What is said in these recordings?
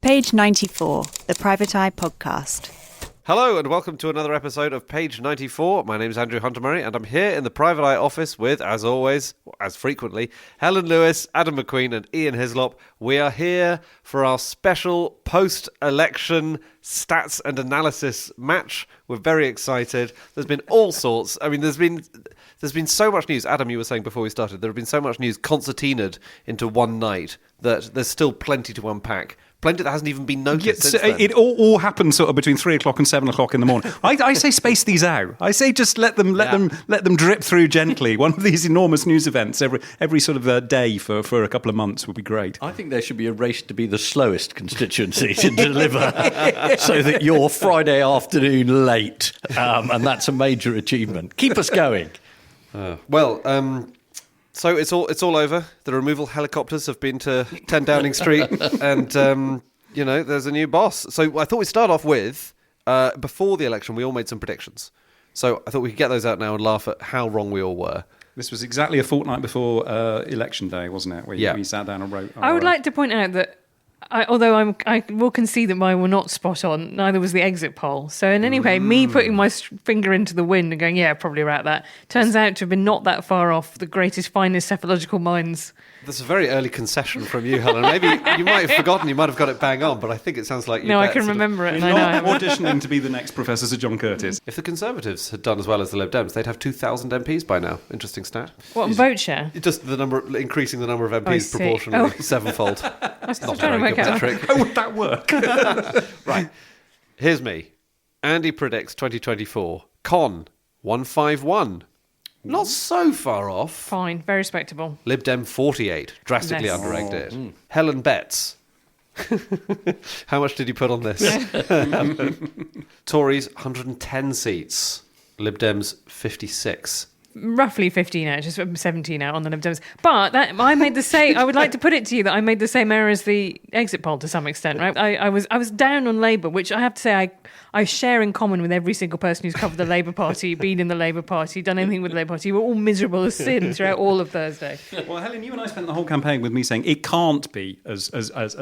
Page 94, the Private Eye Podcast. Hello and welcome to another episode of Page 94. My name is Andrew Hunter-Murray and I'm here in the Private Eye office with, as always, as frequently, Helen Lewis, Adam McQueen and Ian Hislop. We are here for our special post-election stats and analysis match. We're very excited. There's been all sorts. I mean, there's been so much news. Adam, you were saying before we started, there have been so much news concertinaed into one night that there's still plenty to unpack. Plenty that hasn't even been noticed since then. It all happens sort of between 3 o'clock and 7 o'clock in the morning. I say space these out. I say just let them drip through gently. One of these enormous news events every sort of day for a couple of months would be great. I think there should be a race to be the slowest constituency to deliver, so that you're Friday afternoon late, and that's a major achievement. Keep us going. So it's all over. The removal helicopters have been to 10 Downing Street and, there's a new boss. So I thought we'd start off with, before the election, we all made some predictions. So I thought we could get those out now and laugh at how wrong we all were. This was exactly a fortnight before election day, wasn't it? We sat down and wrote. I would like to point out that although I will concede that mine were not spot on, neither was the exit poll. So in any way, me putting my finger into the wind and going, yeah, probably about that, turns out to have been not that far off the greatest, finest cephalological minds. That's a very early concession from you, Helen. Maybe you might have forgotten, you might have got it bang on, but I think it sounds like you. No, I can remember it. You're not auditioning to be the next Professor Sir John Curtis. If the Conservatives had done as well as the Lib Dems, they'd have 2,000 MPs by now. Interesting stat. What, vote share? Just increasing the number of MPs proportionally, sevenfold. That's not a very good metric. How would that work? Right. Here's me. Andy predicts 2024. Con 151. Not so far off. Fine, very respectable. Lib Dem 48, drastically under-egged it. Helen bets. How much did you put on this? Tories 110 seats. Lib Dems 56. Roughly 15 out, just 17 out on the Lib Dems. But I made the same. I would like to put it to you that I made the same error as the exit poll to some extent. Right? I was down on Labour, which I have to say I share in common with every single person who's covered the Labour Party, been in the Labour Party, done anything with the Labour Party. We're all miserable as sin throughout all of Thursday. Well, Helen, you and I spent the whole campaign with me saying it can't be as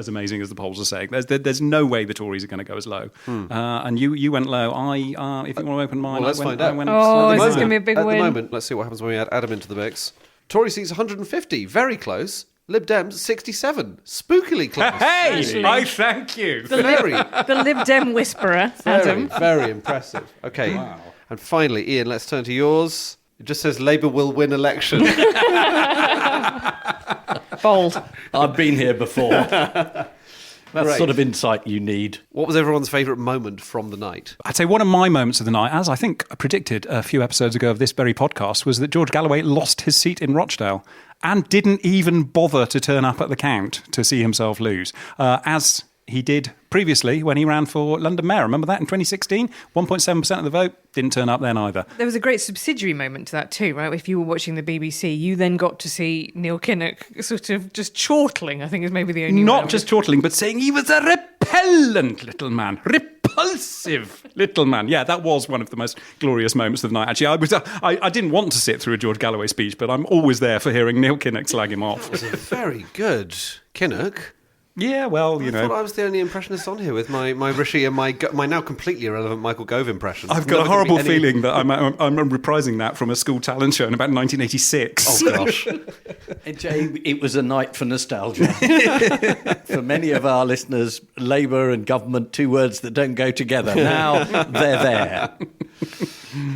amazing as the polls are saying. There's no way the Tories are going to go as low. And you went low. If you want to open mine, let's find out. This is going to be a big win. At the moment, let's see what happens when we add Adam into the mix. Tory seats 150, very close. Lib Dems 67, spookily close. Hey, Actually, I thank you. The Lib Dem whisperer, Adam. Very impressive. Okay, wow. And finally, Ian, let's turn to yours. It just says Labour will win election. Bold. I've been here before. That's the sort of insight you need. What was everyone's favourite moment from the night? I'd say one of my moments of the night, as I think I predicted a few episodes ago of this very podcast, was that George Galloway lost his seat in Rochdale and didn't even bother to turn up at the count to see himself lose, as he did previously when he ran for London Mayor. Remember that in 2016? 1.7% of the vote, didn't turn up then either. There was a great subsidiary moment to that too, right? If you were watching the BBC, you then got to see Neil Kinnock sort of just chortling, I think is maybe the only Not just chortling, but saying he was a repellent little man. Repulsive little man. Yeah, that was one of the most glorious moments of the night. Actually, I didn't want to sit through a George Galloway speech, but I'm always there for hearing Neil Kinnock slag him off. That was a very good Kinnock. Yeah, well, I thought I was the only impressionist on here with my Rishi and my now completely irrelevant Michael Gove impression. I've got a horrible feeling that I'm reprising that from a school talent show in about 1986. Oh, gosh. It was a night for nostalgia. For many of our listeners, Labour and government, two words that don't go together. Now they're there.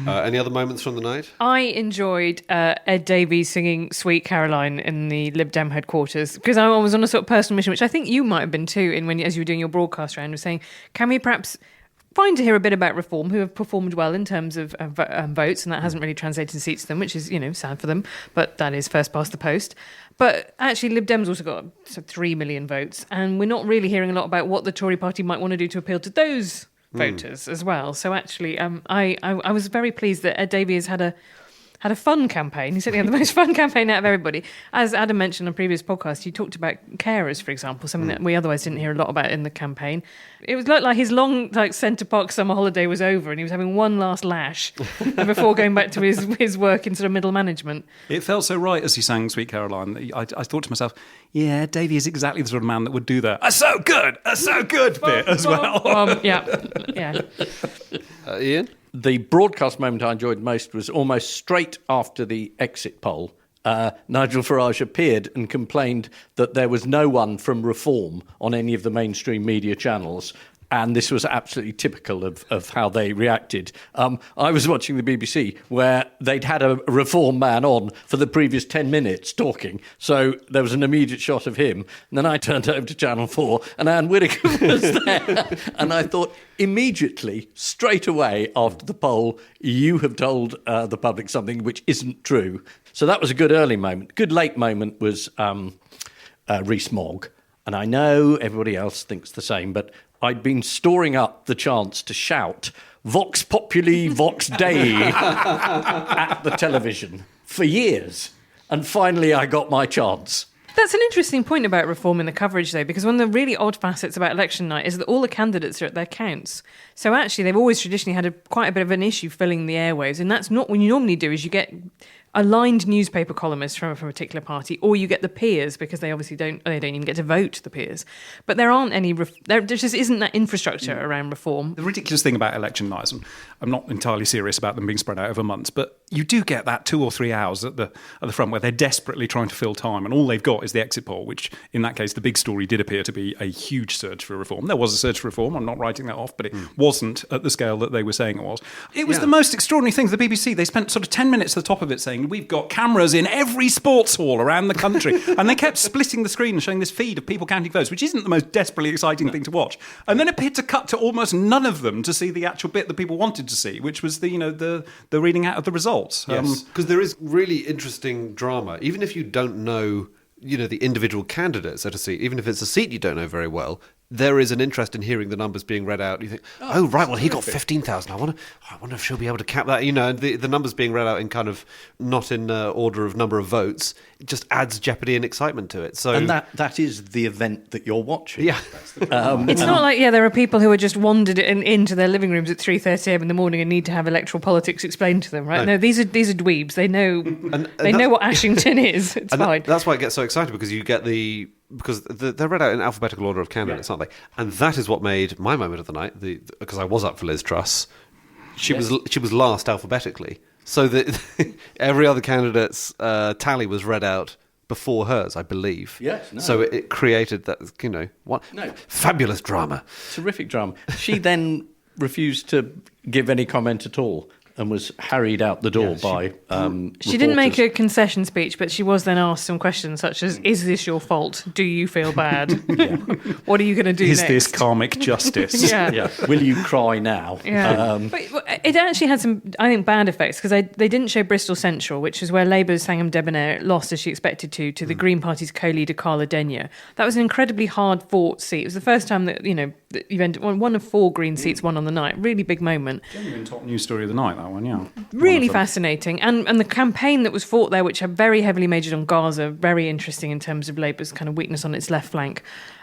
Any other moments from the night? I enjoyed Ed Davies singing Sweet Caroline in the Lib Dem headquarters, because I was on a sort of personal mission, which I think you might have been too, as you were doing your broadcast round, was saying, can we perhaps find to hear a bit about Reform, who have performed well in terms of votes, and that hasn't really translated in seats to them, which is, sad for them, but that is first past the post. But actually, Lib Dems also got 3 million votes, and we're not really hearing a lot about what the Tory party might want to do to appeal to those voters as well. So actually, I was very pleased that Ed Davies had had a fun campaign. He certainly had the most fun campaign out of everybody. As Adam mentioned on a previous podcast, he talked about carers, for example, something that we otherwise didn't hear a lot about in the campaign. It was like his long Centre Park summer holiday was over and he was having one last lash before going back to his work in sort of middle management. It felt so right as he sang Sweet Caroline. That I thought to myself, yeah, Davey is exactly the sort of man that would do that. A so good bit as well. Yeah. Ian? The broadcast moment I enjoyed most was almost straight after the exit poll. Nigel Farage appeared and complained that there was no one from Reform on any of the mainstream media channels. And this was absolutely typical of how they reacted. I was watching the BBC where they'd had a Reform man on for the previous 10 minutes talking. So there was an immediate shot of him. And then I turned over to Channel 4 and Anne Whittaker was there. And I thought immediately, straight away after the poll, you have told the public something which isn't true. So that was a good early moment. Good late moment was Rees-Mogg. And I know everybody else thinks the same, but I'd been storing up the chance to shout Vox Populi, Vox Dei at the television for years. And finally I got my chance. That's an interesting point about Reform in the coverage, though, because one of the really odd facets about election night is that all the candidates are at their counts. So actually, they've always traditionally had quite a bit of an issue filling the airwaves, and that's not what you normally do. Is you get aligned newspaper columnists from a particular party, or you get the peers, because they obviously don't even get to vote, the peers. But there aren't any. There just isn't that infrastructure around Reform. The ridiculous thing about election nights, and I'm not entirely serious about them being spread out over months, but you do get that 2 or 3 hours at the front where they're desperately trying to fill time, and all they've got is the exit poll, which in that case the big story did appear to be a huge surge for Reform. There was a surge for Reform, I'm not writing that off, but it wasn't at the scale that they were saying it was. It was the most extraordinary thing for the BBC. They spent sort of 10 minutes at the top of it saying, we've got cameras in every sports hall around the country, and they kept splitting the screen and showing this feed of people counting votes, which isn't the most desperately exciting thing to watch. And then it appeared to cut to almost none of them to see the actual bit that people wanted to see, which was the reading out of the results. Yes, because there is really interesting drama, even if you don't know, the individual candidates at a seat, even if it's a seat you don't know very well. There is an interest in hearing the numbers being read out. You think, oh right, well he got 15,000. I wonder if she'll be able to cap that. And the numbers being read out in kind of not in order of number of votes, it just adds jeopardy and excitement to it. So, and that is the event that you're watching. Yeah, it's not like there are people who are just wandered into their living rooms at 3:30 a.m. in the morning and need to have electoral politics explained to them. Right? No, these are dweebs. They know they know what Ashington is. It's fine. That's why I get so excited, because you get because they're read out in alphabetical order of candidates, aren't they? And that is what made my moment of the night, because I was up for Liz Truss. She was last alphabetically, so that every other candidate's tally was read out before hers, I believe. Yes. No. So it created that, fabulous drama. Terrific drama. She then refused to give any comment at all and was harried out the door by She didn't make a concession speech, but she was then asked some questions such as, is this your fault? Do you feel bad? What are you going to do next? Is this karmic justice? Yeah. Will you cry now? Yeah. But it actually had some, I think, bad effects, because they didn't show Bristol Central, which is where Labour's Sangham Debonair lost, as she expected to the Green Party's co-leader Carla Denyer. That was an incredibly hard-fought seat. It was the first time that, the event, one of 4 Green seats won on the night. Really big moment. Genuine top news story of the night, that one, yeah. Really fascinating. And the campaign that was fought there, which had very heavily majored on Gaza, very interesting in terms of Labour's kind of weakness on its left flank.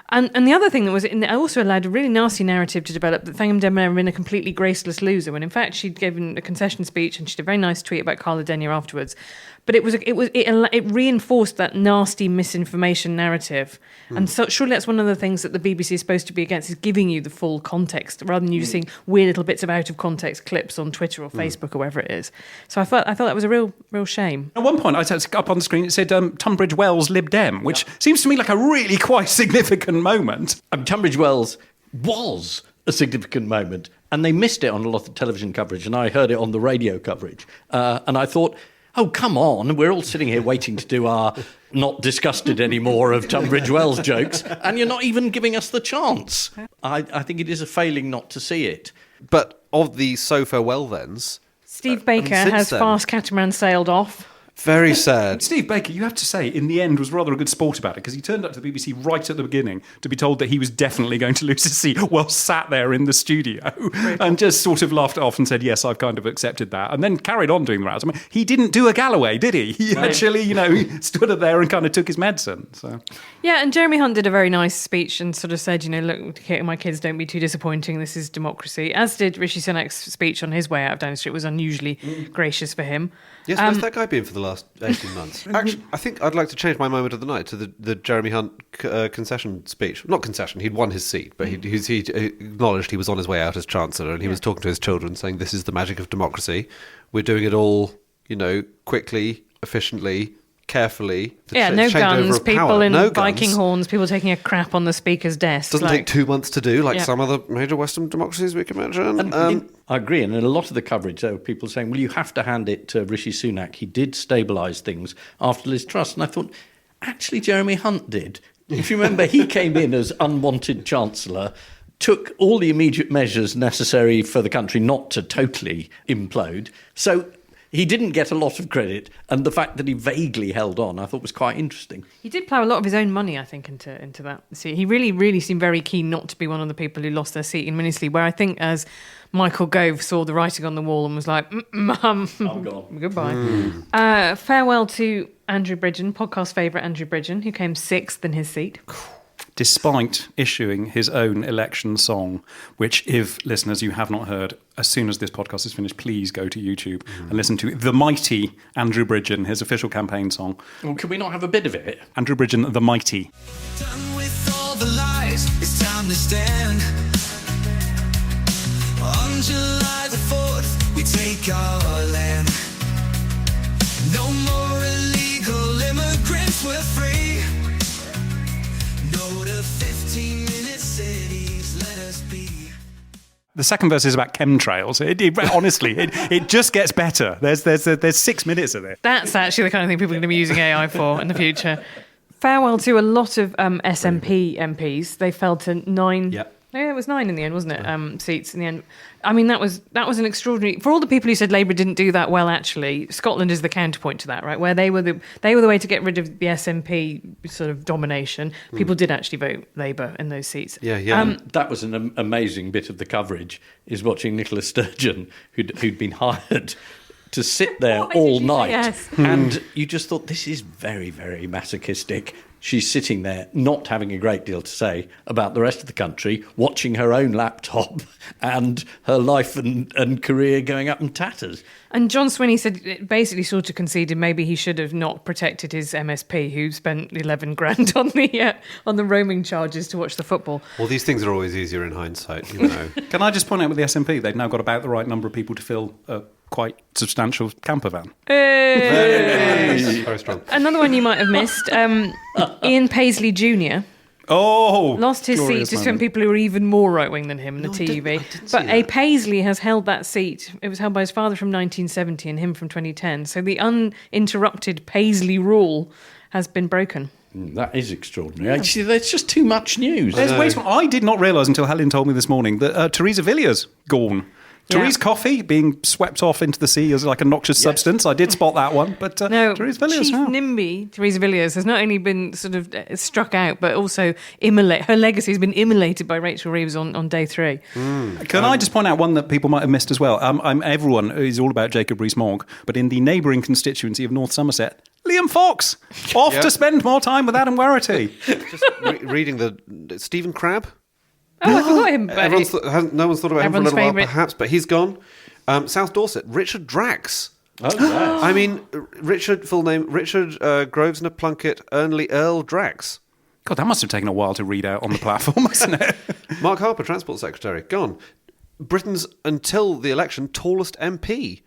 And the other thing that was, it also allowed a really nasty narrative to develop that Sangham Debonair had been a completely graceless loser, when in fact she'd given a concession speech and she did a very nice tweet about Carla Denyer afterwards. But it reinforced that nasty misinformation narrative, and so surely that's one of the things that the BBC is supposed to be against, is giving you the full context rather than you just seeing weird little bits of out of context clips on Twitter or Facebook or wherever it is. So I thought that was a real shame. At one point, I said up on the screen, it said Tunbridge Wells Lib Dem, which seems to me like a really quite significant moment. Tunbridge Wells was a significant moment, and they missed it on a lot of television coverage, and I heard it on the radio coverage, and I thought, oh, come on, we're all sitting here waiting to do our not disgusted anymore of Tunbridge Wells jokes, and you're not even giving us the chance. I think it is a failing not to see it. But of the so farewell thens, Steve Baker has fast catamaran sailed off. Very sad. Steve Baker, you have to say, in the end, was rather a good sport about it, because he turned up to the BBC right at the beginning to be told that he was definitely going to lose his seat while sat there in the studio and just sort of laughed it off and said, yes, I've kind of accepted that, and then carried on doing the rounds. I mean, he didn't do a Galloway, did he? He actually, he stood up there and kind of took his medicine. So. Yeah, and Jeremy Hunt did a very nice speech and sort of said, look, my kids, don't be too disappointing. This is democracy. As did Rishi Sunak's speech on his way out of Downing Street. Was unusually gracious for him. Yes, where's that guy been for the last 18 months? Actually, I think I'd like to change my moment of the night to the Jeremy Hunt concession speech. Not concession, he'd won his seat, but he acknowledged he was on his way out as Chancellor, and he was talking to his children saying, this is the magic of democracy. We're doing it all, quickly, efficiently, carefully. No guns, people in no Viking guns. horns, people taking a crap on the speaker's desk. Doesn't take 2 months to do, like some other major Western democracies we can imagine. I agree, and in a lot of the coverage, there were people saying, well, you have to hand it to Rishi Sunak. He did stabilise things after Liz Truss. And I thought, actually, Jeremy Hunt did. If you remember, he came in as unwanted Chancellor, took all the immediate measures necessary for the country not to totally implode. So he didn't get a lot of credit, and the fact that he vaguely held on, I thought was quite interesting. He did plough a lot of his own money, I think, into that seat. He really, really seemed very keen not to be one of the people who lost their seat in Ministry, where I think as Michael Gove saw the writing on the wall and was like, I'm gone. Goodbye. Farewell to Andrew Bridgen, podcast favourite Andrew Bridgen, who came 6th in his seat. Despite issuing his own election song, which, if listeners you have not heard, as soon as this podcast is finished, please go to YouTube and listen to the mighty Andrew Bridgen, his official campaign song. Well, can we not have a bit of it? Andrew Bridgen, the mighty. Done with all the lies, it's time to stand. On July the 4th, we take our land. No more illegal immigrants, we're free. No to 15-minute cities, let us be. The second verse is about chemtrails. Honestly, it just gets better. There's 6 minutes of it. That's actually the kind of thing people are going to be using AI for in the future. Farewell to a lot of SNP MPs. They fell to 9. Yep. Yeah, it was 9 in the end, wasn't it? Seats in the end. I mean, that was an extraordinary. For all the people who said Labour didn't do that well, actually, Scotland is the counterpoint to that, right? Where they were the way to get rid of the SNP sort of domination. People did actually vote Labour in those seats. Yeah. That was an amazing bit of the coverage, is watching Nicola Sturgeon, who'd been hired to sit there all night. Yes. And you just thought, this is very, very masochistic. She's sitting there not having a great deal to say about the rest of the country, watching her own laptop and her life and career going up in tatters. And John Swinney said, basically sort of conceded maybe he should have not protected his MSP, who spent 11 grand on the roaming charges to watch the football. Well, these things are always easier in hindsight, Can I just point out with the SNP, they've now got about the right number of people to fill a quite substantial camper van. Very strong. Another one you might have missed, Ian Paisley Jr. Oh, lost his seat to some people who were even more right-wing than him in the TUV. But A. Paisley has held that seat. It was held by his father from 1970 and him from 2010. So the uninterrupted Paisley rule has been broken. That is extraordinary. Actually, there's just too much news. I did not realise until Helen told me this morning that Theresa Villiers gone. Yeah. Therese Coffey being swept off into the sea as like a noxious substance. I did spot that one. But no, Therese Villiers, Chief NIMBY, Theresa Villiers, has not only been sort of struck out, but also her legacy has been immolated by Rachel Reeves on day 3. Can I just point out one that people might have missed as well? Everyone is all about Jacob Rees-Mogg, but in the neighbouring constituency of North Somerset, Liam Fox, off to spend more time with Adam Warity. Just reading the Stephen Crabb. Oh, I forgot him. No one's thought about him for a Everyone's little while, favourite. perhaps, but he's gone. South Dorset, Richard Drax. Oh, yes. I mean, full name, Richard Grosvenor Plunkett Ernley Earl Drax. God, that must have taken a while to read out on the platform, hasn't it? Mark Harper, Transport Secretary, gone. Britain's, until the election, tallest MP,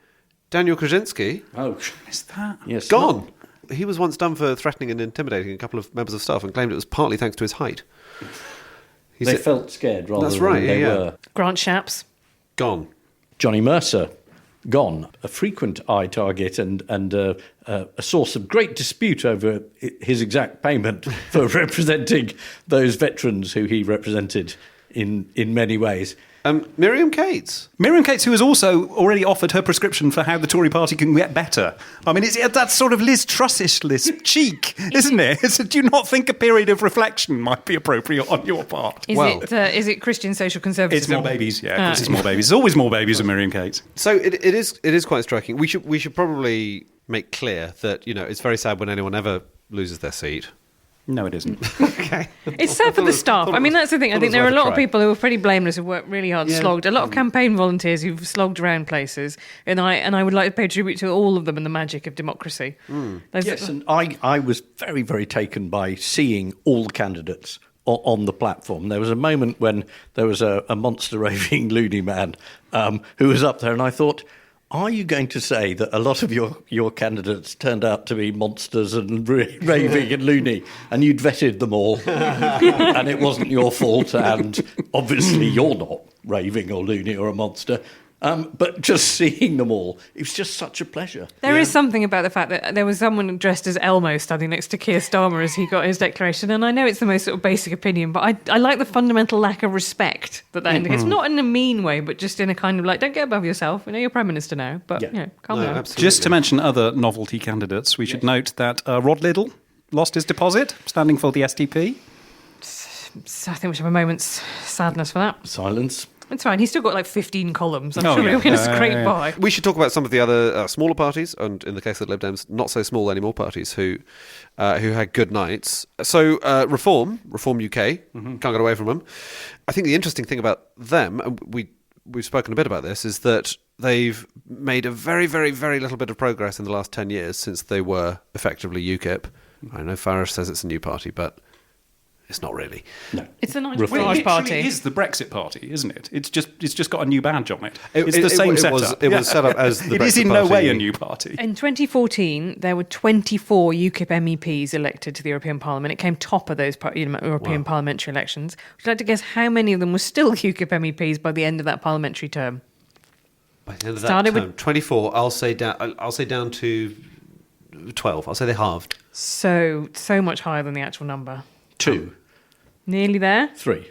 Daniel Krasinski, Oh, Is that? yes. gone. He was once done for threatening and intimidating a couple of members of staff and claimed it was partly thanks to his height. They felt scared rather That's than right, they yeah. were. Grant Shapps. Gone. Johnny Mercer, gone. A frequent eye target and a source of great dispute over his exact payment for representing those veterans who he represented in many ways. Miriam Cates. Miriam Cates, who has also already offered her prescription for how the Tory party can get better. I mean, that's sort of Liz Truss-ish cheek, isn't it? Do you not think a period of reflection might be appropriate on your part? Is it Christian social conservatism? It's more babies, yeah. It's more babies. There's always more babies with Miriam Cates. So it is quite striking. We should probably make clear that, it's very sad when anyone ever loses their seat. No, it isn't. Okay. It's sad for the staff. I mean, that's the thing. I think there are a lot of people who are pretty blameless, who worked really hard, slogged. A lot of campaign volunteers who've slogged around places. And I would like to pay tribute to all of them and the magic of democracy. Yes, and I was very, very taken by seeing all the candidates on the platform. There was a moment when there was a monster raving loony man who was up there, and I thought, are you going to say that a lot of your candidates turned out to be monsters and raving and loony, and you'd vetted them all, and it wasn't your fault, and obviously you're not raving or loony or a monster, but just seeing them all, it was just such a pleasure. There is something about the fact that there was someone dressed as Elmo standing next to Keir Starmer as he got his declaration, and I know it's the most sort of basic opinion, but I like the fundamental lack of respect that indicates. Not in a mean way, but just in a kind of like, don't get above yourself. You're Prime Minister now, but calm down. Absolutely. Just to mention other novelty candidates, we should note that Rod Liddle lost his deposit, standing for the SDP. So I think we should have a moment's sadness for that. Silence. It's fine. He's still got like 15 columns. I'm sure we're going to scrape by. We should talk about some of the other smaller parties, and in the case of the Lib Dems, not so small anymore parties who had good nights. So Reform UK, can't get away from them. I think the interesting thing about them, and we've spoken a bit about this, is that they've made a very, very, very little bit of progress in the last 10 years since they were effectively UKIP. I know Farage says it's a new party, but it's not really. No. It's the Nigel Well, Farage it party. literally is the Brexit party, isn't it? It's just got a new badge on it. It's the same setup. It was set up as the Brexit It is in party. no way a new party. In 2014, there were 24 UKIP MEPs elected to the European Parliament. It came top of those European parliamentary elections. Would you like to guess how many of them were still UKIP MEPs by the end of that parliamentary term? By the end of that term, 24. I'll say down to 12. I'll say they halved. So much higher than the actual number. 2. Nearly there. 3.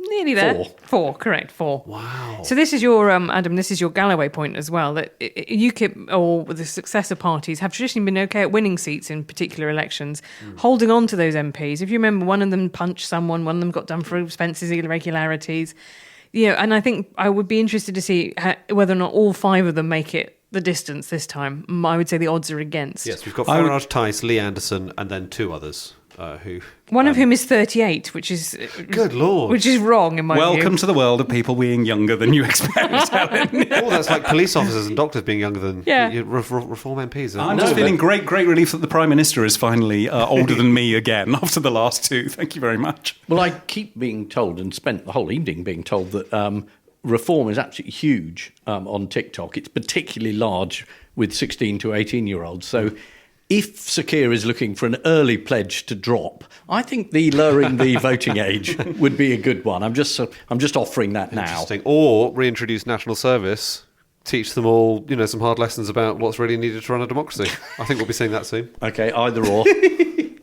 Nearly there. 4. 4, correct, 4. Wow. So this is your, Adam, this is your Galloway point as well, that UKIP or the successor parties have traditionally been okay at winning seats in particular elections, holding on to those MPs. If you remember, one of them punched someone, one of them got done for Spencer's irregularities. And I think I would be interested to see whether or not all 5 of them make it the distance this time. I would say the odds are against. Yes, we've got Farage, Tice, Lee Anderson, and then 2 others who... One of whom is 38, which is... Good Lord. Which is wrong, in my view. Welcome to the world of people being younger than you expect, Helen. Oh, that's like police officers and doctors being younger than Reform MPs. I'm just feeling great relief that the Prime Minister is finally older than me again after the last 2. Thank you very much. Well, I keep being told, and spent the whole evening being told, that Reform is absolutely huge on TikTok. It's particularly large with 16 to 18-year-olds. So if Sir Keir is looking for an early pledge to drop, I think the lowering the voting age would be a good one. I'm just offering that now. Interesting. Or reintroduce national service, teach them all, some hard lessons about what's really needed to run a democracy. I think we'll be seeing that soon. Okay, either or.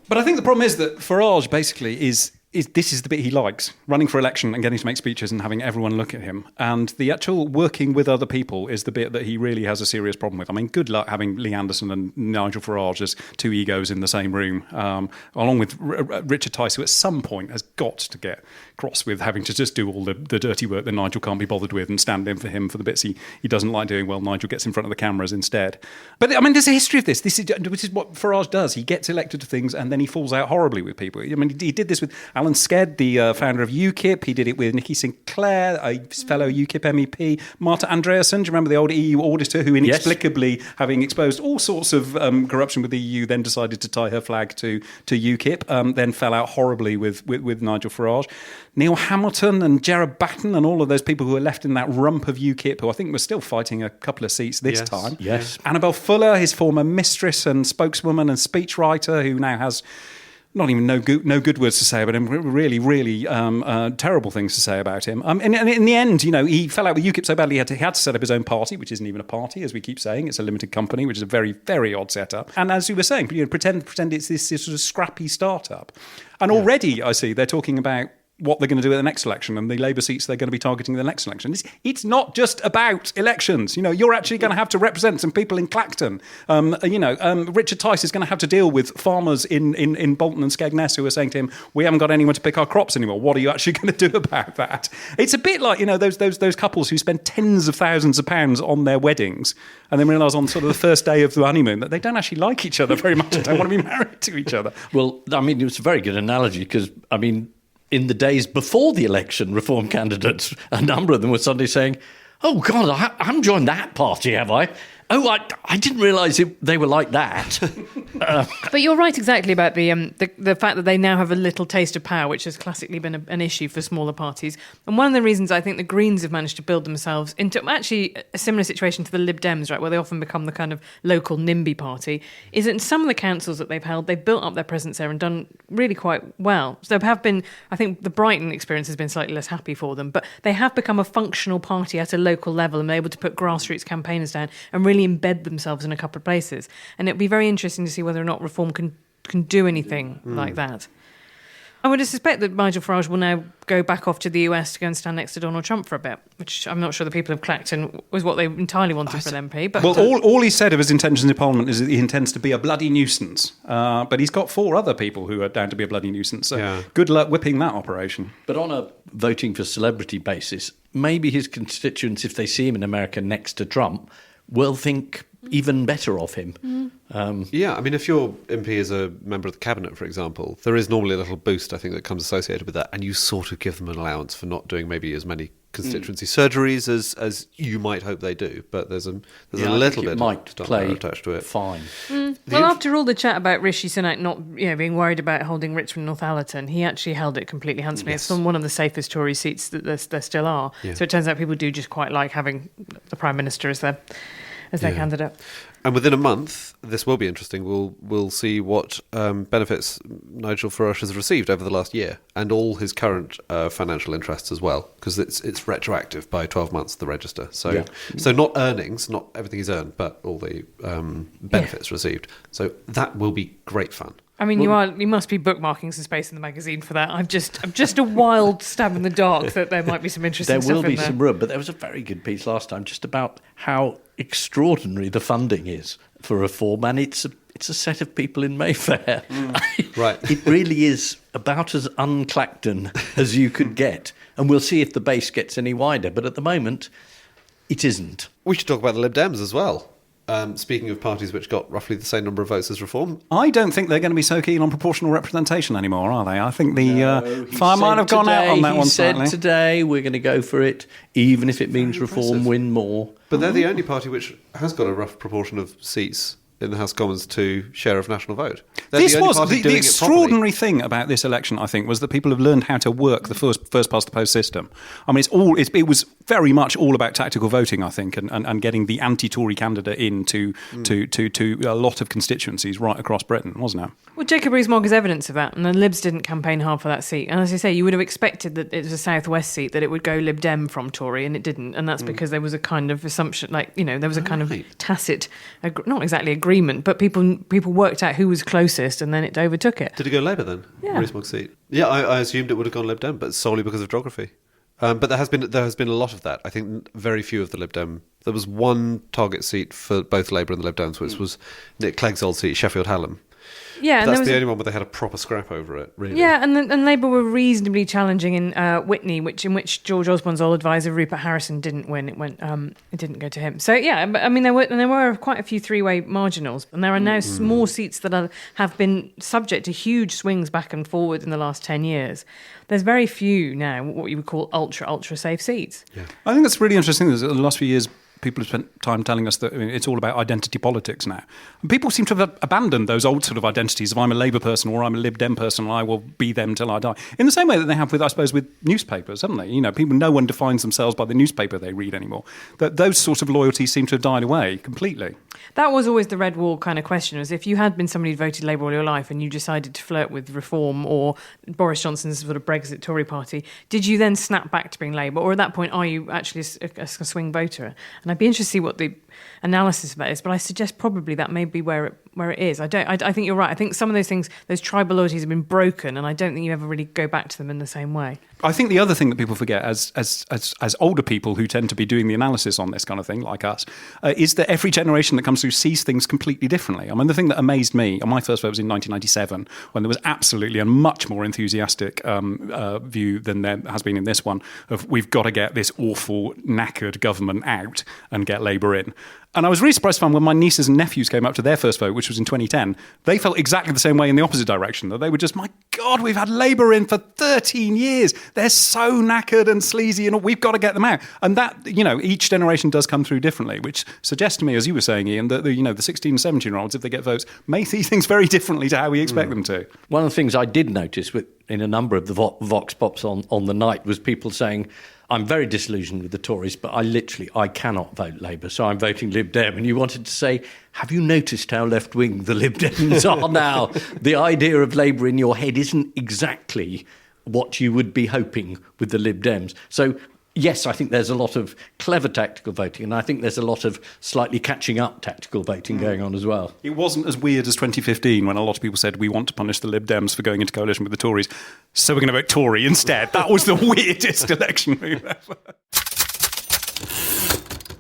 But I think the problem is that Farage basically is this is the bit he likes, running for election and getting to make speeches and having everyone look at him. And the actual working with other people is the bit that he really has a serious problem with. I mean, good luck having Lee Anderson and Nigel Farage as 2 egos in the same room, along with Richard Tice, who at some point has got to get cross with having to just do all the dirty work that Nigel can't be bothered with and stand in for him for the bits he doesn't like doing. Well, Nigel gets in front of the cameras instead. But, I mean, there's a history of this. This is what Farage does. He gets elected to things and then he falls out horribly with people. I mean, he did this with Alan Sked, the founder of UKIP. He did it with Nicky Sinclair, a fellow UKIP MEP. Marta Andreasen, do you remember the old EU auditor who inexplicably, having exposed all sorts of corruption with the EU, then decided to tie her flag to UKIP, then fell out horribly with Nigel Farage. Neil Hamilton and Gerard Batten and all of those people who were left in that rump of UKIP, who I think were still fighting a couple of seats this time. Yes. Annabel Fuller, his former mistress and spokeswoman and speechwriter, who now has not even no good words to say about him, really, really terrible things to say about him. And in the end, he fell out with UKIP so badly he had to set up his own party, which isn't even a party, as we keep saying. It's a limited company, which is a very, very odd setup. And as we were saying, pretend it's this sort of scrappy startup. And already, I see, they're talking about what they're going to do at the next election and the Labour seats they're going to be targeting in the next election. It's not just about elections. You're actually going to have to represent some people in Clacton. Richard Tice is going to have to deal with farmers in Bolton and Skegness who are saying to him, we haven't got anyone to pick our crops anymore. What are you actually going to do about that? It's a bit like, those couples who spend tens of thousands of pounds on their weddings and then realise on sort of the first day of the honeymoon that they don't actually like each other very much and don't want to be married to each other. Well, it was a very good analogy because, in the days before the election, Reform candidates, a number of them were suddenly saying, oh, God, I haven't joined that party, have I? Oh, I didn't realise they were like that. But you're right exactly about the fact that they now have a little taste of power, which has classically been an issue for smaller parties. And one of the reasons I think the Greens have managed to build themselves into actually a similar situation to the Lib Dems, right, where they often become the kind of local NIMBY party, is that in some of the councils that they've held, they've built up their presence there and done really quite well. So there have been, I think the Brighton experience has been slightly less happy for them, but they have become a functional party at a local level and they're able to put grassroots campaigners down and really embed themselves in a couple of places. And it'll be very interesting to see whether or not Reform can do anything like that. I would suspect that Nigel Farage will now go back off to the US to go and stand next to Donald Trump for a bit, which I'm not sure the people of Clacton was what they entirely wanted for an MP. But all he said of his intentions in Parliament is that he intends to be a bloody nuisance. But he's got 4 other people who are down to be a bloody nuisance. So good luck whipping that operation. But on a voting for celebrity basis, maybe his constituents, if they see him in America next to Trump, will think even better of him. If your MP is a member of the cabinet, for example, there is normally a little boost, I think, that comes associated with that, and you sort of give them an allowance for not doing maybe as many constituency surgeries as you might hope they do. But there's a little bit might play attached to it. Fine. Well, after all the chat about Rishi Sunak not being worried about holding Richmond Northallerton, he actually held it completely handsomely. Yes. It's one of the safest Tory seats that there still are. Yeah. So it turns out people do just quite like having the Prime Minister as their candidate. And within a month, this will be interesting. We'll see what benefits Nigel Farage has received over the last year, and all his current financial interests as well, because it's retroactive by 12 months, the register. So not earnings, not everything he's earned, but all the benefits received. So that will be great fun. I mean, you must be bookmarking some space in the magazine for that. I'm just a wild stab in the dark that there might be some interesting stuff in there. There will be some room, but there was a very good piece last time just about how extraordinary the funding is for Reform, and it's a set of people in Mayfair. Right. It really is about as un-Clacton as you could get, and we'll see if the base gets any wider, but at the moment, it isn't. We should talk about the Lib Dems as well. Speaking of parties which got roughly the same number of votes as Reform. I don't think they're going to be so keen on proportional representation anymore, are they? I think the fire might have gone out on that one slightly. He said today we're going to go for it, even if it means Reform win more. But they're the only party which has got a rough proportion of seats in the House of Commons to share of national vote. This was the extraordinary thing about this election, I think, was that people have learned how to work the first past the post system. I mean, it was very much all about tactical voting, I think, and getting the anti-Tory candidate in to a lot of constituencies right across Britain, wasn't it? Well, Jacob Rees-Mogg is evidence of that, and the Libs didn't campaign hard for that seat. And as I say, you would have expected that it was a southwest seat, that it would go Lib Dem from Tory, and it didn't. And that's because there was a kind of assumption, there was a kind of tacit, not exactly agreement, but people worked out who was closest, and then it overtook it. Did it go Labour then? Yeah. Rees-Mogg's seat. Yeah, I assumed it would have gone Lib Dem, but solely because of geography. But there has been a lot of that. I think very few of the Lib Dem. There was one target seat for both Labour and the Lib Dems, which was Nick Clegg's old seat, Sheffield Hallam. Yeah, that's the only one where they had a proper scrap over it, really. Yeah, and Labour were reasonably challenging in Witney, in which George Osborne's old advisor Rupert Harrison didn't win. It didn't go to him. So yeah, but I mean there were quite a few three-way marginals, and there are now more seats that have been subject to huge swings back and forward in the last 10 years. There's very few now what you would call ultra safe seats. Yeah. I think that's really interesting. In the last few years, people have spent time telling us that it's all about identity politics now. And people seem to have abandoned those old sort of identities of I'm a Labour person or I'm a Lib Dem person and I will be them till I die. In the same way that they have with newspapers, haven't they? No one defines themselves by the newspaper they read anymore. Those sort of loyalties seem to have died away completely. That was always the red wall kind of question, was if you had been somebody who voted Labour all your life and you decided to flirt with Reform or Boris Johnson's sort of Brexit Tory party, did you then snap back to being Labour? Or at that point, are you actually a swing voter? And I'd be interested to see what the analysis of that is, but I suggest probably that may be where where it is. I think you're right. I think some of those things, those tribal loyalties have been broken, and I don't think you ever really go back to them in the same way. I think the other thing that people forget, as older people who tend to be doing the analysis on this kind of thing, like us, is that every generation that comes through sees things completely differently. I mean, the thing that amazed me, my first vote was in 1997, when there was absolutely a much more enthusiastic view than there has been in this one, of we've got to get this awful, knackered government out and get Labour in. And I was really surprised to find when my nieces and nephews came up to their first vote, which was in 2010, they felt exactly the same way in the opposite direction, that they were just, my God, we've had Labour in for 13 years. They're so knackered and sleazy and we've got to get them out. And that, each generation does come through differently, which suggests to me, as you were saying, Ian, that the 16 and 17-year-olds, if they get votes, may see things very differently to how we expect them to. One of the things I did notice in a number of the Vox Pops on the night was people saying, I'm very disillusioned with the Tories, but I cannot vote Labour, so I'm voting Lib Dem. And you wanted to say, have you noticed how left-wing the Lib Dems are now? The idea of Labour in your head isn't exactly what you would be hoping with the Lib Dems. So, yes, I think there's a lot of clever tactical voting, and I think there's a lot of slightly catching up tactical voting going on as well. It wasn't as weird as 2015 when a lot of people said we want to punish the Lib Dems for going into coalition with the Tories, so we're going to vote Tory instead. That was the weirdest election move ever.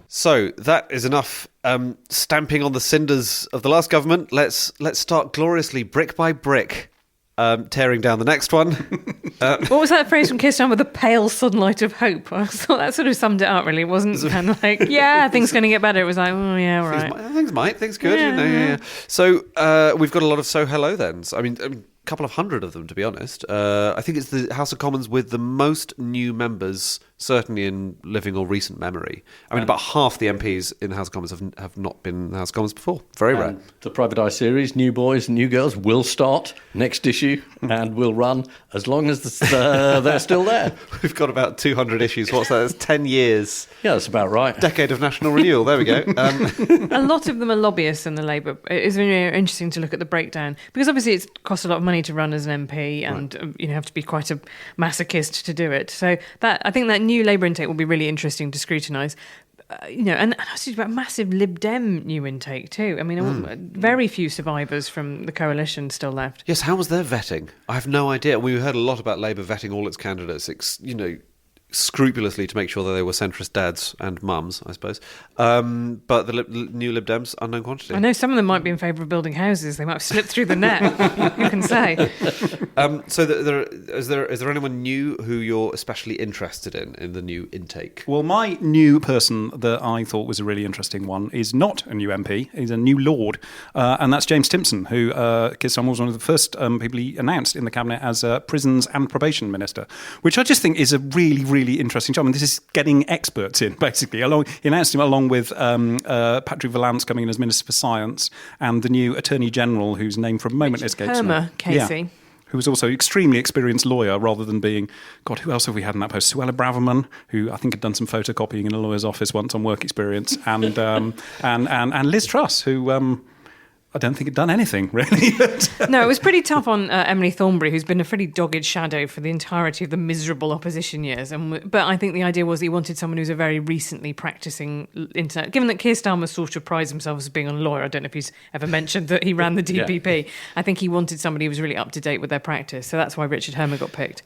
So that is enough stamping on the cinders of the last government. Let's start gloriously, brick by brick, tearing down the next one. What was that phrase from Keir Starmer? The pale sunlight of hope. I thought that sort of summed it up, really. It wasn't kind of like, things going to get better. It was like, oh, yeah, right. Things good. Yeah. So we've got a lot of So Hello Thens. I mean, a couple of hundred of them, to be honest. I think it's the House of Commons with the most new members, certainly in living or recent memory. I mean, about half the MPs in the House of Commons have not been in the House of Commons before. Very rare. The Privatised series, New Boys and New Girls, will start next issue and will run as long as they're still there. We've got about 200 issues. What's that? That's 10 years. Yeah, that's about right. Decade of national renewal. There we go. A lot of them are lobbyists in the Labour. It's really interesting to look at the breakdown, because obviously it's cost a lot of money to run as an MP, and you have to be quite a masochist to do it. So that, I think that new Labour intake will be really interesting to scrutinise. And I was about massive Lib Dem new intake too. I mean, very few survivors from the coalition still left. Yes, how was their vetting? I have no idea. We heard a lot about Labour vetting all its candidates, scrupulously to make sure that they were centrist dads and mums, I suppose. But the new Lib Dems, unknown quantity. I know some of them might be in favour of building houses. They might have slipped through the net. You can say. So is there anyone new who you're especially interested in the new intake? Well, my new person that I thought was a really interesting one is not a new MP. He's a new Lord, and that's James Timpson, who Keir Starmer was one of the first people he announced in the Cabinet as Prisons and Probation Minister, which I just think is a really, really interesting job. And this is getting experts in, basically. He announced him along with Patrick Vallance coming in as Minister for Science, and the new Attorney General, whose name for a moment escapes me. Casey. Yeah. Who was also an extremely experienced lawyer, rather than being, God, who else have we had in that post? Suella Braverman, who I think had done some photocopying in a lawyer's office once on work experience, and Liz Truss, who I don't think had done anything, really. No, it was pretty tough on Emily Thornberry, who's been a pretty dogged shadow for the entirety of the miserable opposition years. But I think the idea was that he wanted someone who's a very recently practising internet. Given that Keir Starmer sort of prides himself as being a lawyer, I don't know if he's ever mentioned that he ran the DPP. Yeah. I think he wanted somebody who was really up to date with their practice. So that's why Richard Herman got picked.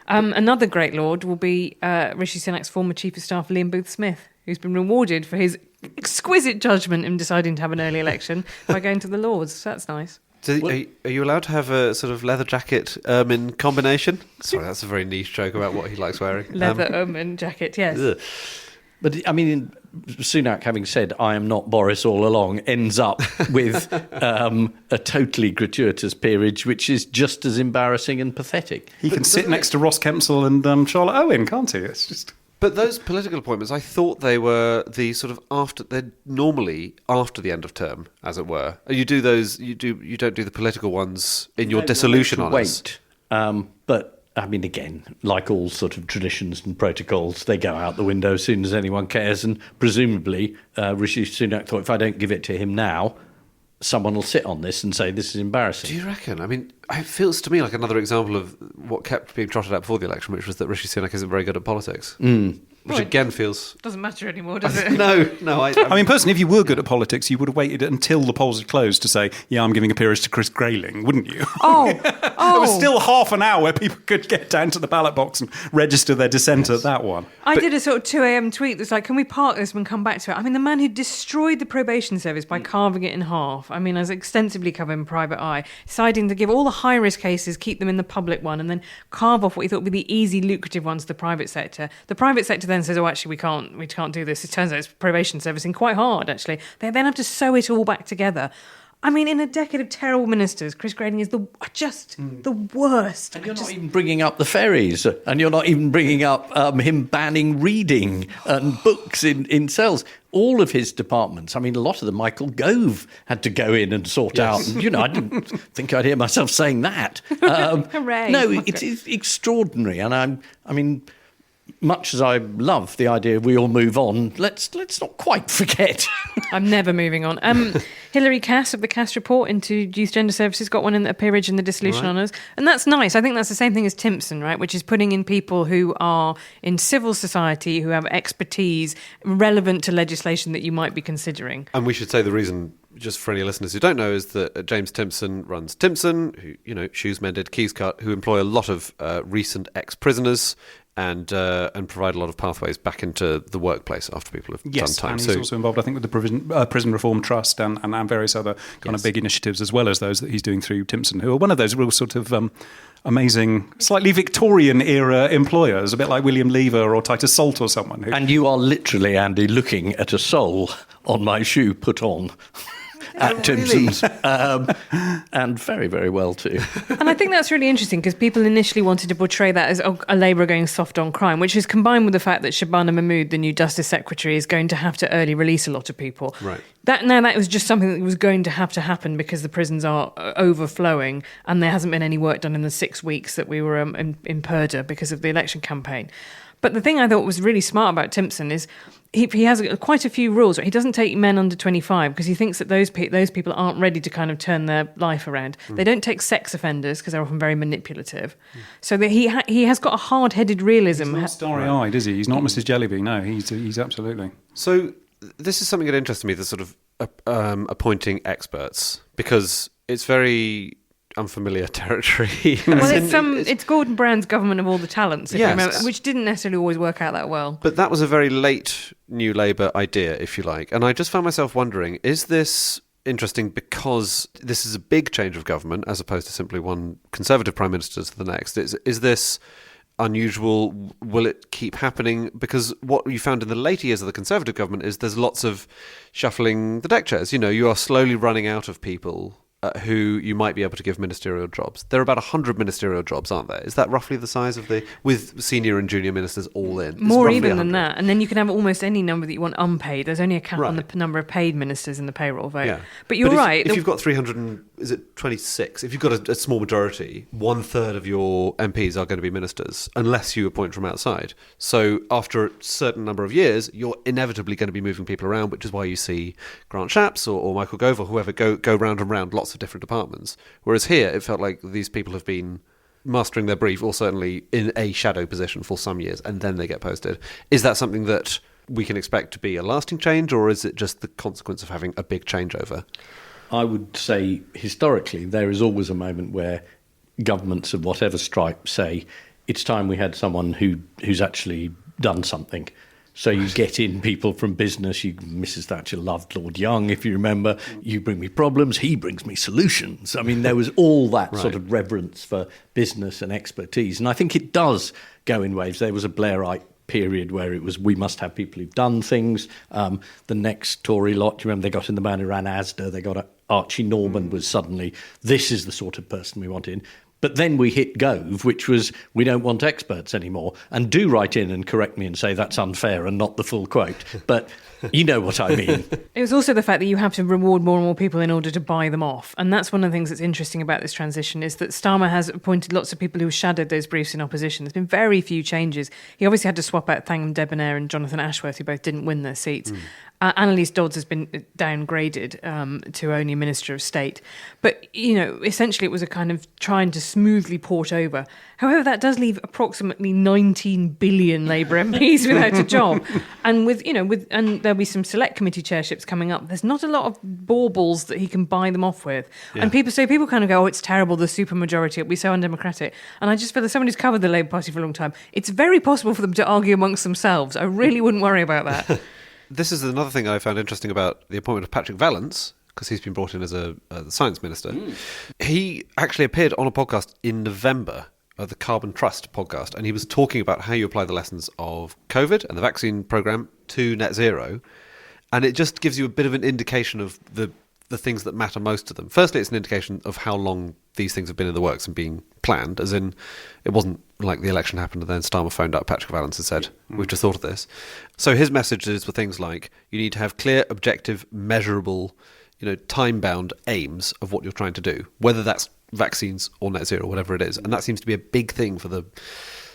Another great lord will be Rishi Sunak's former Chief of Staff, Liam Booth-Smith, who's been rewarded for his exquisite judgment in deciding to have an early election by going to the Lords. So that's nice. Are you allowed to have a sort of leather jacket in combination? Sorry, that's a very niche joke about what he likes wearing. Leather and jacket, yes. Ugh. But, I mean, Sunak, having said, I am not Boris all along, ends up with a totally gratuitous peerage, which is just as embarrassing and pathetic. He can sit next to Ross Kempsell and Charlotte Owen, can't he? It's just... But those political appointments, I thought they were the sort of they're normally after the end of term, as it were. You do those, you don't do the political ones in your dissolution on us. But, I mean, again, like all sort of traditions and protocols, they go out the window as soon as anyone cares. And presumably, Rishi Sunak thought, if I don't give it to him now, someone will sit on this and say this is embarrassing. Do you reckon? I mean, it feels to me like another example of what kept being trotted out before the election, which was that Rishi Sunak isn't very good at politics. Which again feels... Doesn't matter anymore, does it? No. I mean, personally, if you were good at politics, you would have waited until the polls had closed to say, yeah, I'm giving a peerage to Chris Grayling, wouldn't you? There was still half an hour where people could get down to the ballot box and register their dissent at that one. I did a sort of 2 a.m. tweet that's like, can we park this and come back to it? I mean, the man who destroyed the probation service by carving it in half, I mean, as extensively covered in Private Eye, deciding to give all the high-risk cases, keep them in the public one, and then carve off what he thought would be the easy, lucrative ones to the private sector. The private sector then says, oh, actually, we can't do this. It turns out it's probation servicing quite hard, actually. They then have to sew it all back together. I mean, in a decade of terrible ministers, Chris Grayling is the worst. And you're not even bringing up the ferries, and you're not even bringing up him banning reading and books in cells. All of his departments, I mean, a lot of them, Michael Gove had to go in and sort out. And, I didn't think I'd hear myself saying that. Hooray. No, it is extraordinary. And I mean, much as I love the idea we all move on, let's not quite forget. I'm never moving on. Hilary Cass of the Cass Report into Youth Gender Services got one in a peerage in the Dissolution Honours. And that's nice. I think that's the same thing as Timpson, right? Which is putting in people who are in civil society, who have expertise relevant to legislation that you might be considering. And we should say the reason, just for any listeners who don't know, is that James Timpson runs Timpson, who, shoes mended, keys cut, who employ a lot of recent ex-prisoners and provide a lot of pathways back into the workplace after people have done time. And he's also involved, I think, with the Prison Reform Trust and various other kind of big initiatives, as well as those that he's doing through Timpson, who are one of those real sort of amazing, slightly Victorian-era employers, a bit like William Lever or Titus Salt or someone. And you are literally, Andy, looking at a sole on my shoe put on at Timpson's, and very, very well too. And I think that's really interesting because people initially wanted to portray that as a Labour going soft on crime, which is combined with the fact that Shabana Mahmood, the new Justice Secretary, is going to have to early release a lot of people. Right. That was just something that was going to have to happen because the prisons are overflowing and there hasn't been any work done in the 6 weeks that we were in Purda because of the election campaign. But the thing I thought was really smart about Timpson is he has quite a few rules. Right? He doesn't take men under 25 because he thinks that those people aren't ready to kind of turn their life around. They don't take sex offenders because they're often very manipulative. So that he has got a hard-headed realism. He's not starry-eyed, is he? He's not Mrs. Jellyby. No, he's absolutely. So this is something that interests me, the sort of appointing experts, because it's very unfamiliar territory. Well, it's Gordon Brown's government of all the talents, if you remember, which didn't necessarily always work out that well. But that was a very late New Labour idea, if you like. And I just found myself wondering, is this interesting because this is a big change of government as opposed to simply one Conservative Prime Minister to the next? Is this unusual? Will it keep happening? Because what you found in the later years of the Conservative government is there's lots of shuffling the deck chairs. You are slowly running out of people who you might be able to give ministerial jobs. There are about 100 ministerial jobs, aren't there? Is that roughly the size of with senior and junior ministers all in? More even than that. And then you can have almost any number that you want unpaid. There's only a cap on the number of paid ministers in the payroll vote. Yeah. But you're right. If you've got 326, if you've got a small majority, 1/3 of your MPs are going to be ministers, unless you appoint from outside. So after a certain number of years, you're inevitably going to be moving people around, which is why you see Grant Shapps or Michael Gove or whoever go round and round lots of different departments. Whereas here, it felt like these people have been mastering their brief, or certainly in a shadow position for some years, and then they get posted. Is that something that we can expect to be a lasting change, or is it just the consequence of having a big changeover? I would say historically there is always a moment where governments of whatever stripe say it's time we had someone who's actually done something. So you get in people from business. Mrs. Thatcher loved Lord Young, if you remember. You bring me problems, he brings me solutions. I mean, there was all that sort of reverence for business and expertise. And I think it does go in waves. There was a Blairite period where it was, we must have people who've done things. The next Tory lot, you remember, they got in the man who ran Asda, they got Archie Norman was suddenly, this is the sort of person we want in. But then we hit Gove, which was, we don't want experts anymore. And do write in and correct me and say that's unfair and not the full quote. But you know what I mean. It was also the fact that you have to reward more and more people in order to buy them off. And that's one of the things that's interesting about this transition is that Starmer has appointed lots of people who shadowed those briefs in opposition. There's been very few changes. He obviously had to swap out Thangham Debonair and Jonathan Ashworth, who both didn't win their seats. Annalise Dodds has been downgraded to only Minister of State. But, essentially it was a kind of trying to smoothly port over. However, that does leave approximately 19 billion Labour MPs without a job. And and there'll be some select committee chairships coming up. There's not a lot of baubles that he can buy them off with. Yeah. And people kind of go, oh, it's terrible, the supermajority, it'll be so undemocratic. And I just feel as someone who's covered the Labour Party for a long time, it's very possible for them to argue amongst themselves. I really wouldn't worry about that. This is another thing I found interesting about the appointment of Patrick Vallance, because he's been brought in as the science minister. He actually appeared on a podcast in November, the Carbon Trust podcast, and he was talking about how you apply the lessons of COVID and the vaccine programme to net zero. And it just gives you a bit of an indication of the things that matter most to them. Firstly, it's an indication of how long these things have been in the works and being planned, as in it wasn't like the election happened and then Starmer phoned up Patrick Vallance and said, we've just thought of this. So his messages were things like, you need to have clear, objective, measurable, time-bound aims of what you're trying to do, whether that's vaccines or net zero, whatever it is. And that seems to be a big thing for the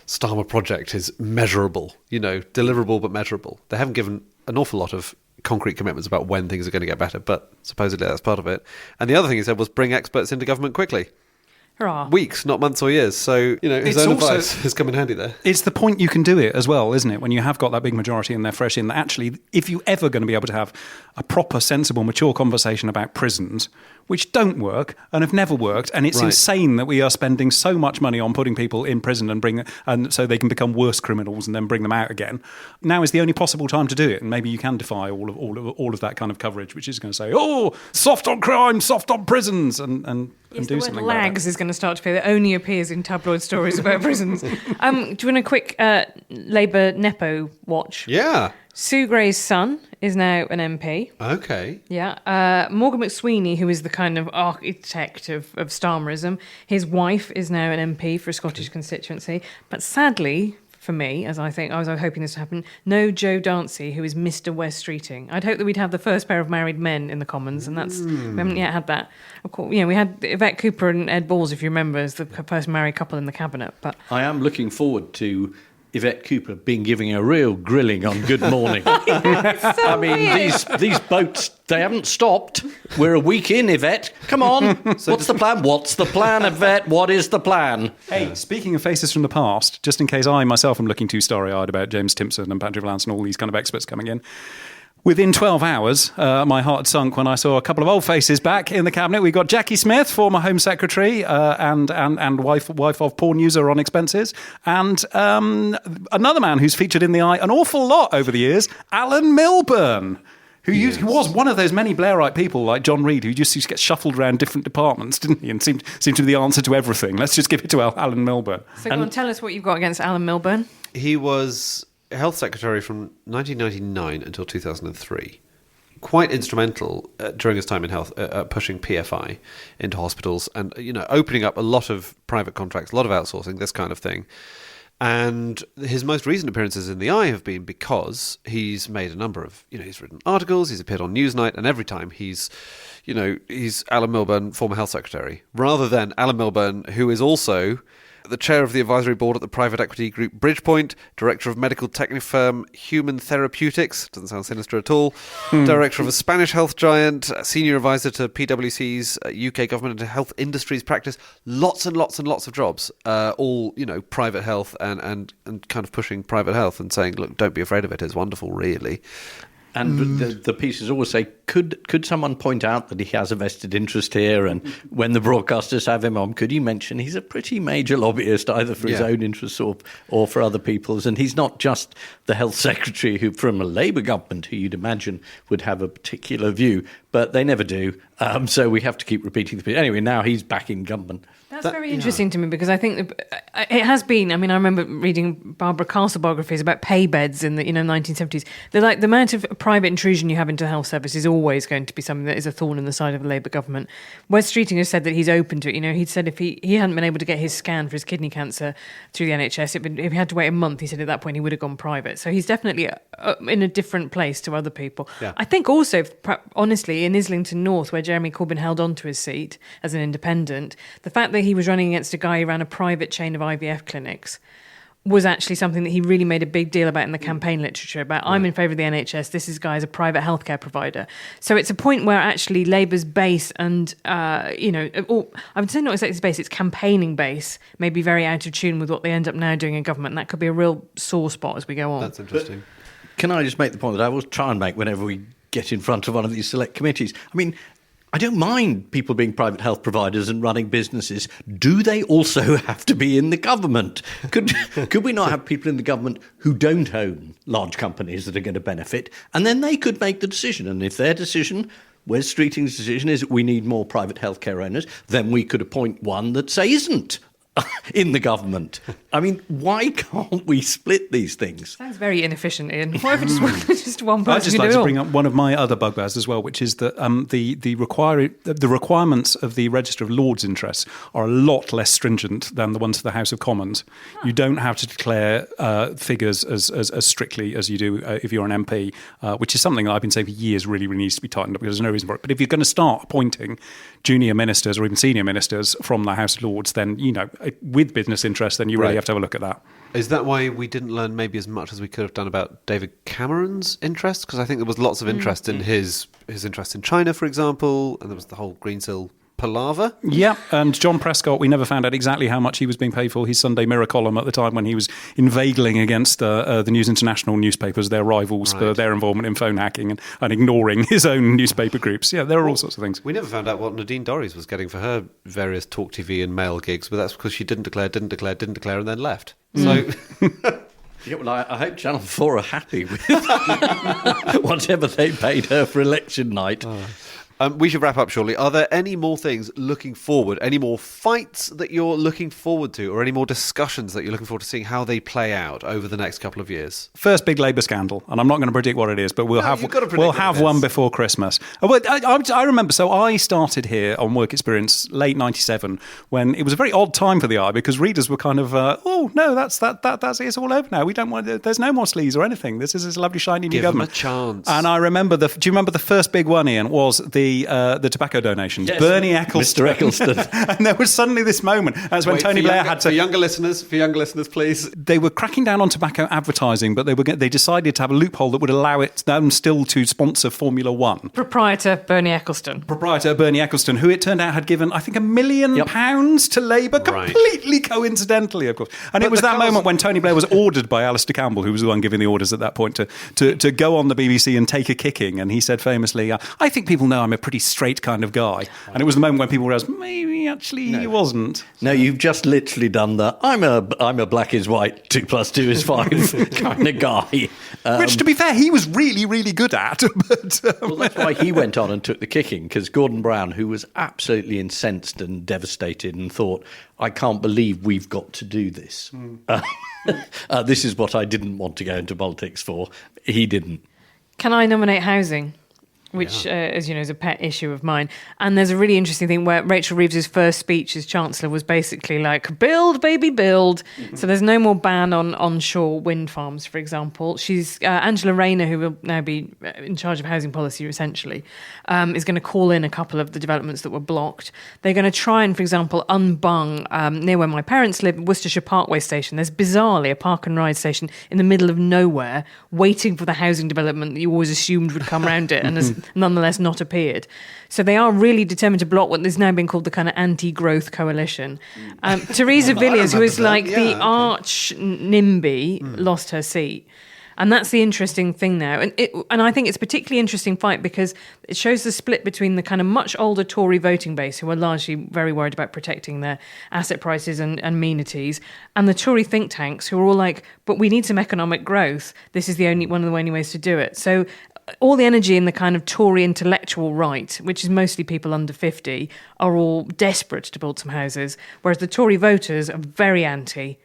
Starmer project, is measurable, deliverable but measurable. They haven't given an awful lot of concrete commitments about when things are going to get better, but supposedly that's part of it. And the other thing he said was bring experts into government quickly. Hurrah. Weeks, not months or years. So, his own advice has come in handy there. It's the point you can do it as well, isn't it? When you have got that big majority and they're fresh in, that actually, if you're ever going to be able to have a proper, sensible, mature conversation about prisons, which don't work and have never worked, and it's insane that we are spending so much money on putting people in prison and so they can become worse criminals and then bring them out again. Now is the only possible time to do it, and maybe you can defy all of that kind of coverage, which is going to say, oh, soft on crime, soft on prisons, and do something about lags is going to start to appear. That only appears in tabloid stories about prisons. Do you want a quick Labour Nepo watch? Yeah. Sue Gray's son is now an MP. Okay. Yeah. Morgan McSweeney, who is the kind of architect of Starmerism, his wife is now an MP for a Scottish constituency. But sadly, for me, as I was hoping this to happen, no Joe Dancy, who is Mr. West Streeting. I'd hoped that we'd have the first pair of married men in the Commons, and we haven't yet had that. Of course, we had Yvette Cooper and Ed Balls, if you remember, as the first married couple in the cabinet. But I am looking forward to Yvette Cooper giving a real grilling on Good Morning. I mean, these boats, they haven't stopped. We're a week in, Yvette. Come on. What's the plan? What's the plan, Yvette? What is the plan? Hey, speaking of faces from the past, just in case I myself am looking too starry-eyed about James Timpson and Patrick Vallance and all these kind of experts coming in, within 12 hours, my heart sunk when I saw a couple of old faces back in the cabinet. We got Jackie Smith, former Home Secretary and wife of porn user on expenses, and another man who's featured in the Eye an awful lot over the years, Alan Milburn, who was one of those many Blairite people like John Reid, who just used to get shuffled around different departments, didn't he, and seemed to be the answer to everything. Let's just give it to Alan Milburn. So go on, tell us what you've got against Alan Milburn. He was Health Secretary from 1999 until 2003. Quite instrumental during his time in health, pushing PFI into hospitals and opening up a lot of private contracts, a lot of outsourcing, this kind of thing. And his most recent appearances in the Eye have been because he's made a number of, he's written articles, he's appeared on Newsnight, and every time he's Alan Milburn, former Health Secretary, rather than Alan Milburn, who is also the chair of the advisory board at the private equity group Bridgepoint, director of medical tech firm Human Therapeutics, doesn't sound sinister at all, director of a Spanish health giant, senior advisor to PwC's UK government and health industries practice, lots and lots and lots of jobs, all, private health and kind of pushing private health and saying, look, don't be afraid of it, it's wonderful, really. And the pieces always say, could someone point out that he has a vested interest here? And when the broadcasters have him on, could you mention he's a pretty major lobbyist, either for his own interests or for other people's? And he's not just the health secretary who, from a Labour government, who you'd imagine would have a particular view, but they never do. So we have to keep repeating the piece. Anyway, now he's back in government. That's very interesting to me, because I think it has been. I mean, I remember reading Barbara Castle biographies about pay beds in the 1970s. They're like, the amount of private intrusion you have into health service is always going to be something that is a thorn in the side of a Labour government. Wes Streeting has said that he's open to it. He'd said if he hadn't been able to get his scan for his kidney cancer through the NHS, if he had to wait a month, he said at that point he would have gone private. So he's definitely in a different place to other people. Yeah. I think also, honestly, in Islington North, where Jeremy Corbyn held on to his seat as an independent, the fact that he was running against a guy who ran a private chain of IVF clinics was actually something that he really made a big deal about in the campaign literature about I'm in favour of the NHS, this guy is a private healthcare provider. So it's a point where actually Labour's base and, I would say not exactly its base, its campaigning base may be very out of tune with what they end up now doing in government. And that could be a real sore spot as we go on. That's interesting. Can I just make the point that I always try and make whenever we get in front of one of these select committees? I mean, I don't mind people being private health providers and running businesses. Do they also have to be in the government? Could we not have people in the government who don't own large companies that are going to benefit? And then they could make the decision. And if their decision, Wes Streeting's decision, is that we need more private healthcare owners, then we could appoint one that, say, isn't in the government. I mean, why can't we split these things? Sounds very inefficient, Ian. Why if just one person I'd just can like do to it bring all? up one of my other bugbears as well, which is that the requirements of the Register of Lords interests are a lot less stringent than the ones for the House of Commons. You don't have to declare figures as strictly as you do if you're an MP, which is something that I've been saying for years really needs to be tightened up because there's no reason for it. But if you're going to start appointing junior ministers or even senior ministers from the House of Lords, then, with business interests, then you really have to have a look at that. Is that why we didn't learn maybe as much as we could have done about David Cameron's interest? Because I think there was lots of interest in his interest in China, for example, and there was the whole Greensill palaver. Yeah, and John Prescott, we never found out exactly how much he was being paid for his Sunday Mirror column at the time when he was inveigling against the News International newspapers, their rivals, for their involvement in phone hacking and ignoring his own newspaper groups. Yeah, there are all sorts of things. We never found out what Nadine Dorries was getting for her various Talk TV and Mail gigs, but that's because she didn't declare, and then left. So... Yeah, well, I hope Channel 4 are happy with whatever they paid her for election night. We should wrap up shortly. Are there any more things looking forward, any more fights that you're looking forward to, or any more discussions that you're looking forward to seeing how they play out over the next couple of years? First big Labour scandal, and I'm not going to predict what it is, but we'll have one before Christmas. I remember, so I started here on Work Experience late 97 when it was a very odd time for the Eye because readers were kind of, that's it, it's all over now. We don't want, there's no more sleaze or anything. This is a lovely shiny new government. Give them a chance. And I remember, do you remember the first big one, Ian, was the tobacco donations. Yes, Bernie Ecclestone. Mr. Ecclestone. And there was suddenly this moment as when Tony Blair had to... For younger listeners, please. They were cracking down on tobacco advertising, but they decided to have a loophole that would allow them still to sponsor Formula One. Proprietor Bernie Ecclestone, who it turned out had given, I think, £1 million to Labour, completely coincidentally, of course. And it was that moment when Tony Blair was ordered by Alistair Campbell, who was the one giving the orders at that point, to go on the BBC and take a kicking. And he said famously, I think people know I'm a pretty straight kind of guy. And it was the moment when people realised maybe actually he wasn't. No, you've just literally done the I'm a black is white, 2 + 2 is 5 kind of guy. Which, to be fair, he was really, really good at. But, well, that's why he went on and took the kicking, because Gordon Brown, who was absolutely incensed and devastated and thought, I can't believe we've got to do this. This is what I didn't want to go into politics for. He didn't. Can I nominate housing? Which, as you know, is a pet issue of mine. And there's a really interesting thing where Rachel Reeves's first speech as Chancellor was basically like, build, baby, build. Mm-hmm. So there's no more ban on onshore wind farms, for example. She's Angela Rayner, who will now be in charge of housing policy, essentially, is going to call in a couple of the developments that were blocked. They're going to try and, for example, unbung, near where my parents live, Worcestershire Parkway Station. There's bizarrely a park and ride station in the middle of nowhere, waiting for the housing development that you always assumed would come around it, and has nonetheless not appeared. So they are really determined to block what is now being called the kind of anti-growth coalition. Theresa Villiers, who is like the arch NIMBY, lost her seat. And that's the interesting thing now. And I think it's a particularly interesting fight because it shows the split between the kind of much older Tory voting base, who are largely very worried about protecting their asset prices and amenities, and the Tory think tanks, who are all like, but we need some economic growth. This is one of the only ways to do it. So all the energy in the kind of Tory intellectual right, which is mostly people under 50, are all desperate to build some houses, whereas the Tory voters are very anti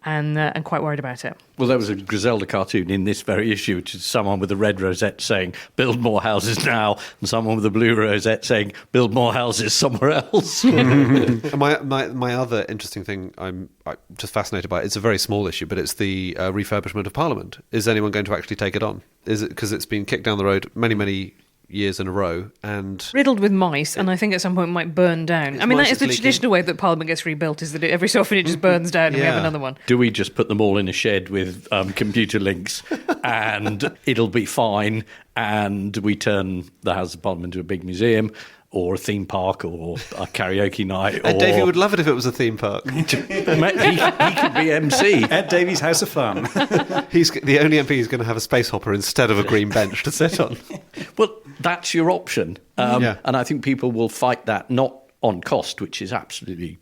and quite worried about it. Well, there was a Griselda cartoon in this very issue, which is someone with a red rosette saying, build more houses now, and someone with a blue rosette saying, build more houses somewhere else. My other interesting thing I'm just fascinated by, it's a very small issue, but it's the refurbishment of Parliament. Is anyone going to actually take it on? Is it because it's been kicked down the road many years in a row, and riddled with mice, and I think at some point might burn down. I mean, that mice is the leaking. traditional way that Parliament gets rebuilt, is that every so often it just burns down and we have Yeah. another one. Do we just put them all in a shed with computer links and it'll be fine, and we turn the House of Parliament into a big museum or a theme park or a karaoke night? Ed or Davey would love it if it was a theme park. he could be MC. Ed Davies' House of Fun. He's the only MP who's going to have a space hopper instead of a green bench to sit on. Well, that's your option. Yeah. And I think people will fight that not on cost, which is absolutely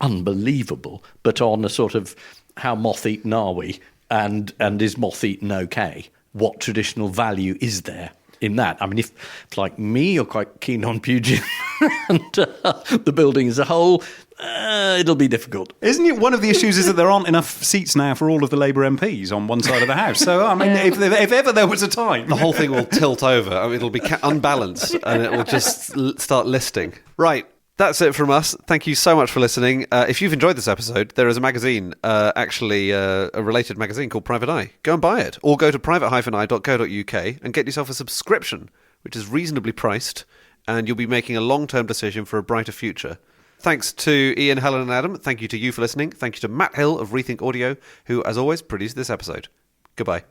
unbelievable, but on a sort of how moth-eaten are we, and is moth-eaten okay? What traditional value is there in that? I mean, if like me, you're quite keen on Puget and the building as a whole, it'll be difficult. Isn't it one of the issues is that there aren't enough seats now for all of the Labour MPs on one side of the House? So, I mean, if ever there was a time... The whole thing will tilt over. I mean, it'll be unbalanced and it will just start listing. Right. That's it from us. Thank you so much for listening. If you've enjoyed this episode, there is a magazine, a related magazine called Private Eye. Go and buy it. Or go to private-eye.co.uk and get yourself a subscription, which is reasonably priced, and you'll be making a long-term decision for a brighter future. Thanks to Ian, Helen and Adam. Thank you to you for listening. Thank you to Matt Hill of Rethink Audio, who, as always, produced this episode. Goodbye.